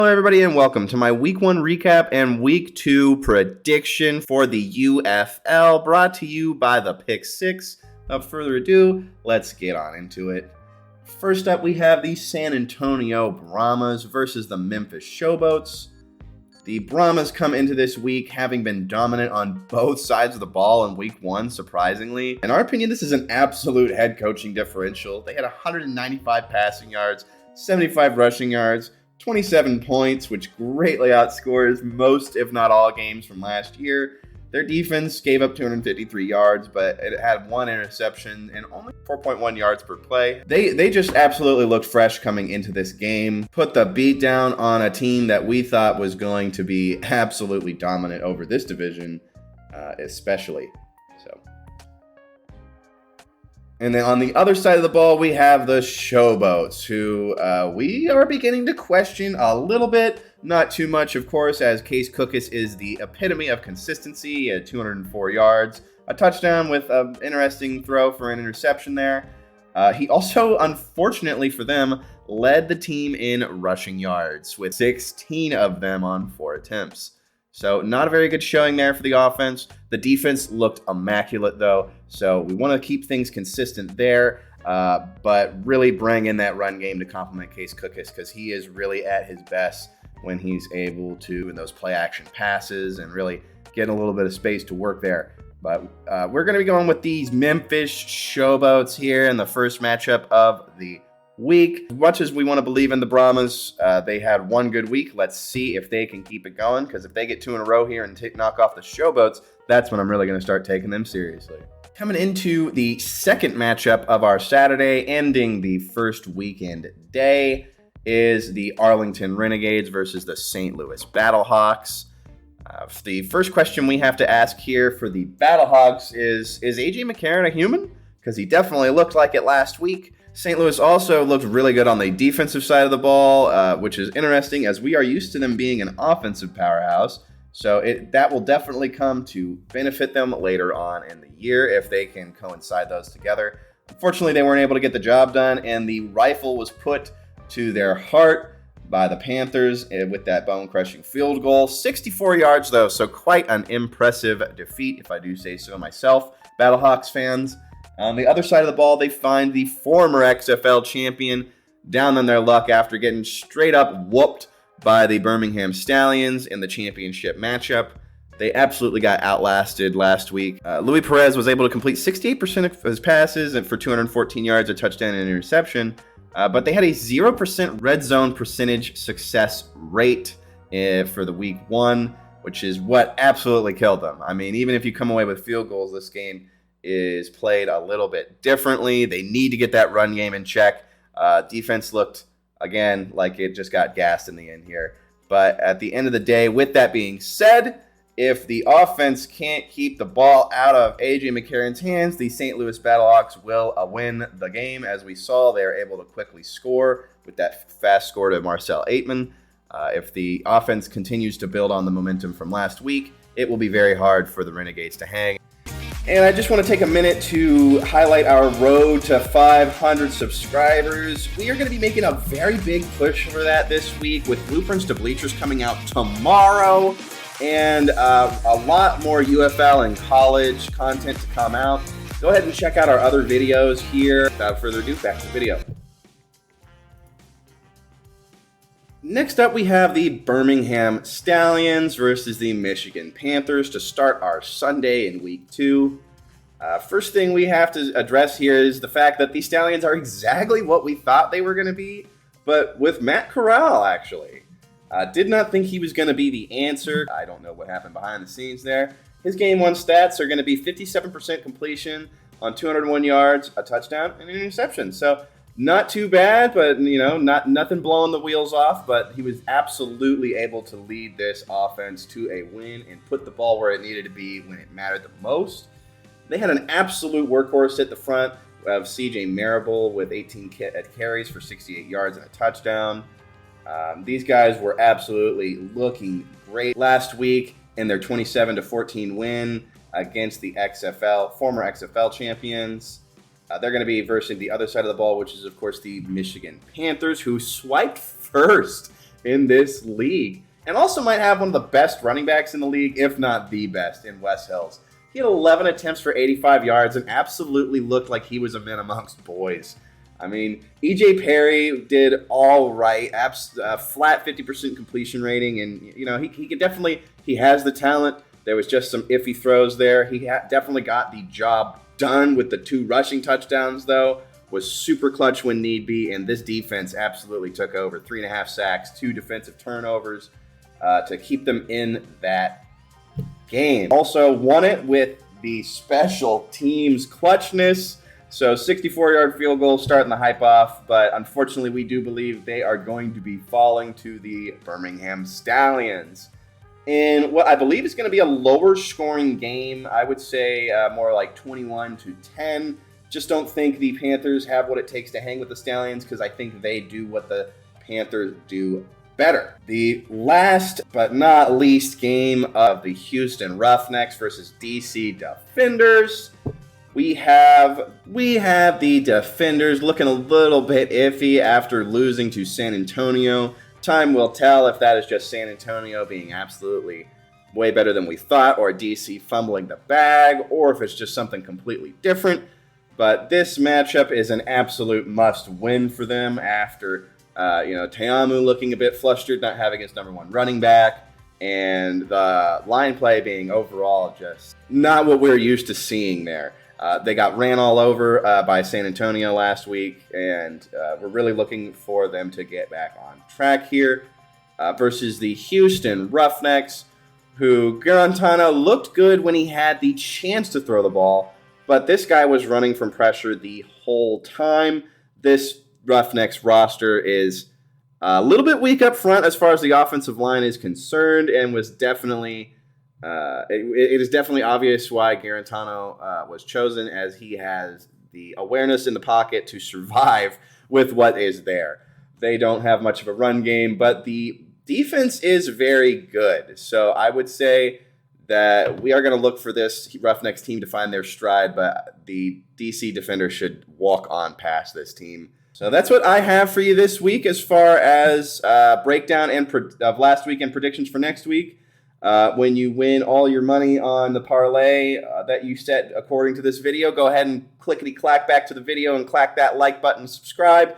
Hello, everybody, and welcome to my Week 1 recap and Week 2 prediction for the UFL, brought to you by the Pick 6. Without further ado, let's get on into it. First up, we have the San Antonio Brahmas versus the Memphis Showboats. The Brahmas come into this week having been dominant on both sides of the ball in Week 1, surprisingly. In our opinion, this is an absolute head coaching differential. They had 195 passing yards, 75 rushing yards, 27 points, which greatly outscores most, if not all, games from last year. Their defense gave up 253 yards, but it had one interception and only 4.1 yards per play. They just absolutely looked fresh coming into this game, put the beat down on a team that we thought was going to be absolutely dominant over this division, especially. And then on the other side of the ball, we have the Showboats, who we are beginning to question a little bit. Not too much, of course, as Case Cookus is the epitome of consistency at 204 yards. A touchdown with an interesting throw for an interception there. He also, unfortunately for them, led the team in rushing yards with 16 of them on 4 attempts. So not a very good showing there for the offense. The defense looked immaculate, though, so we want to keep things consistent there, but really bring in that run game to complement Case Cookus, because he is really at his best when he's able to in those play-action passes and really get a little bit of space to work there. But we're going to be going with these Memphis Showboats here in the first matchup of the week. As much as we want to believe in the Brahmas, they had one good week. Let's see if they can keep it going, because if they get 2 in a row here and knock off the Showboats, that's when I'm really going to start taking them seriously. Coming into the second matchup of our Saturday, ending the first weekend day, is the Arlington Renegades versus the St. Louis Battlehawks. The first question we have to ask here for the Battlehawks is A.J. McCarron a human? Because he definitely looked like it last week. St. Louis also looked really good on the defensive side of the ball, which is interesting as we are used to them being an offensive powerhouse. So that will definitely come to benefit them later on in the year if they can coincide those together. Unfortunately, they weren't able to get the job done, and the rifle was put to their heart by the Panthers with that bone-crushing field goal. 64 yards, though, so quite an impressive defeat, if I do say so myself, Battlehawks fans. On the other side of the ball, they find the former XFL champion down on their luck after getting straight up whooped by the Birmingham Stallions in the championship matchup. They absolutely got outlasted last week. Luis Perez was able to complete 68% of his passes and for 214 yards, a touchdown and an interception. But they had a 0% red zone percentage success rate for the week 1, which is what absolutely killed them. I mean, even if you come away with field goals, this game is played a little bit differently. They need to get that run game in check. Defense looked, again, like it just got gassed in the end here. But at the end of the day, with that being said, if the offense can't keep the ball out of A.J. McCarron's hands, the St. Louis Battlehawks will win the game. As we saw, they are able to quickly score with that fast score to Marcel Aitman. If the offense continues to build on the momentum from last week, it will be very hard for the Renegades to hang. And I just want to take a minute to highlight our road to 500 subscribers. We are going to be making a very big push for that this week with Blueprints to Bleachers coming out tomorrow, and a lot more UFL and college content to come out. Go ahead and check out our other videos here. Without further ado, back to the video. Next up, we have the Birmingham Stallions versus the Michigan Panthers to start our Sunday in Week 2. First thing we have to address here is the fact that the Stallions are exactly what we thought they were going to be, but with Matt Corral, actually. Did not think he was going to be the answer. I don't know what happened behind the scenes there. His Game 1 stats are going to be 57% completion on 201 yards, a touchdown, and an interception. So not too bad, but nothing blowing the wheels off. But he was absolutely able to lead this offense to a win and put the ball where it needed to be when it mattered the most. They had an absolute workhorse at the front of C.J. Marable with 18 carries for 68 yards and a touchdown. These guys were absolutely looking great last week in their 27-14 win against the former XFL champions. They're going to be versing the other side of the ball, which is, of course, the Michigan Panthers, who swiped first in this league. And also might have one of the best running backs in the league, if not the best, in Wes Hills. He had 11 attempts for 85 yards and absolutely looked like he was a man amongst boys. I mean, E.J. Perry did all right, flat 50% completion rating, and he could definitely, he has the talent. There was just some iffy throws there. He definitely got the job done with the 2 rushing touchdowns, though. Was super clutch when need be, and this defense absolutely took over. 3.5 sacks, 2 defensive turnovers to keep them in that game. Also won it with the special teams clutchness. So 64-yard field goal starting the hype off, but unfortunately we do believe they are going to be falling to the Birmingham Stallions in what I believe is going to be a lower scoring game. I would say more like 21-10. Just don't think the Panthers have what it takes to hang with the Stallions because I think they do what the Panthers do better. The last but not least game of the Houston Roughnecks versus DC Defenders. We have the Defenders looking a little bit iffy after losing to San Antonio. Time will tell if that is just San Antonio being absolutely way better than we thought, or DC fumbling the bag, or if it's just something completely different. But this matchup is an absolute must-win for them after, Teamu looking a bit flustered, not having his number 1 running back, and the line play being overall just not what we're used to seeing there. They got ran all over by San Antonio last week, and we're really looking for them to get back on track here versus the Houston Roughnecks, who Garantano looked good when he had the chance to throw the ball, but this guy was running from pressure the whole time. This Roughnecks roster is a little bit weak up front as far as the offensive line is concerned, and was definitely it is definitely obvious why Garantano was chosen, as he has the awareness in the pocket to survive with what is there. They don't have much of a run game, but the defense is very good. So I would say that we are going to look for this Roughnecks team to find their stride, but the DC Defenders should walk on past this team. So that's what I have for you this week as far as breakdown of last week and predictions for next week. When you win all your money on the parlay that you set according to this video, go ahead and clickety-clack back to the video and clack that like button and subscribe.